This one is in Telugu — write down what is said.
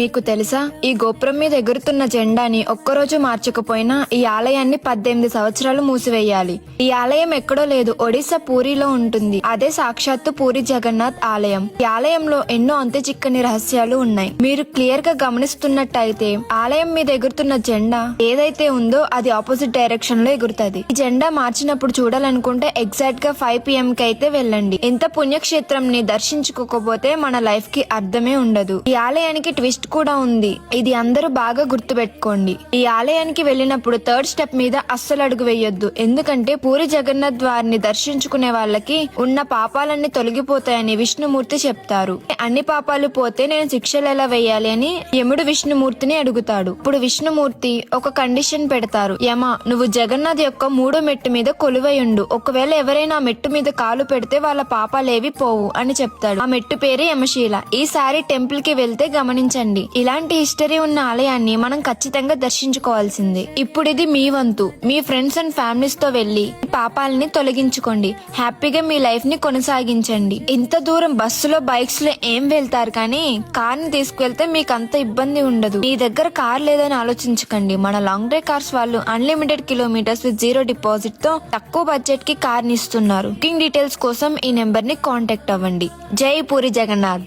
మీకు తెలుసా, ఈ గోపురం మీద ఎగురుతున్న జెండాని ఒక్కరోజు మార్చకపోయినా ఈ ఆలయాన్ని 18 సంవత్సరాలు మూసివేయాలి. ఈ ఆలయం ఎక్కడో లేదు, ఒడిశా పూరిలో ఉంటుంది. అదే సాక్షాత్తు పూరి జగన్నాథ్ ఆలయం. ఈ ఆలయంలో ఎన్నో అంతు చిక్కని రహస్యాలు ఉన్నాయి. మీరు క్లియర్ గా గమనిస్తున్నట్టయితే ఆలయం మీద ఎగురుతున్న జెండా ఏదైతే ఉందో అది ఆపోజిట్ డైరెక్షన్ లో ఎగురుతుంది. ఈ జెండా మార్చినప్పుడు చూడాలనుకుంటే ఎగ్జాక్ట్ గా 5 PM కి అయితే వెళ్ళండి. ఎంత పుణ్యక్షేత్రం ని దర్శించుకోకపోతే మన లైఫ్ కి అర్థమే ఉండదు. ఈ ఆలయానికి ట్విస్ట్ కూడా ఉంది. ఇది అందరూ బాగా గుర్తు పెట్టుకోండి. ఈ ఆలయానికి వెళ్ళినప్పుడు 3rd స్టెప్ మీద అస్సలు అడుగు వేయొద్దు. ఎందుకంటే పూరి జగన్నాథ్ వారిని దర్శించుకునే వాళ్ళకి ఉన్న పాపాలన్నీ తొలగిపోతాయని విష్ణుమూర్తి చెప్తారు. అన్ని పాపాలు పోతే నేను శిక్షలు ఎలా వేయాలి అని యముడు విష్ణుమూర్తిని అడుగుతాడు. ఇప్పుడు విష్ణుమూర్తి ఒక కండిషన్ పెడతారు. యమ, నువ్వు జగన్నాథ్ యొక్క 3వ మెట్టు మీద కొలువై ఉండు. ఒకవేళ ఎవరైనా మెట్టు మీద కాలు పెడితే వాళ్ళ పాపాలేవి పోవు అని చెప్తాడు. ఆ మెట్టు పేరే యమశీల. ఈసారి టెంపుల్ కి వెళ్తే గమనించండి, ఇలాంటి హిస్టరీ ఉన్న ఆలయాన్ని మనం ఖచ్చితంగా దర్శించుకోవాల్సిందే. ఇప్పుడు ఇది మీ వంతు. మీ ఫ్రెండ్స్ అండ్ ఫ్యామిలీస్ తో వెళ్లి పాపాలని తొలగించుకోండి. హ్యాపీగా మీ లైఫ్ ని కొనసాగించండి. ఇంత దూరం బస్సులో బైక్స్ లో ఏం వెళ్తారు, కానీ కార్ ని తీసుకువెళ్తే మీకు అంత ఇబ్బంది ఉండదు. మీ దగ్గర కార్ లేదని ఆలోచించకండి. మన లాంగ్ డ్రైవ్ కార్స్ వాళ్ళు అన్లిమిటెడ్ కిలోమీటర్స్ విత్ 0 డిపాజిట్ తో తక్కువ బడ్జెట్ కి కార్ ని ఇస్తున్నారు. బుకింగ్ డీటెయిల్స్ కోసం ఈ నెంబర్ ని కాంటాక్ట్ అవ్వండి. జై పూరి జగన్నాథ్.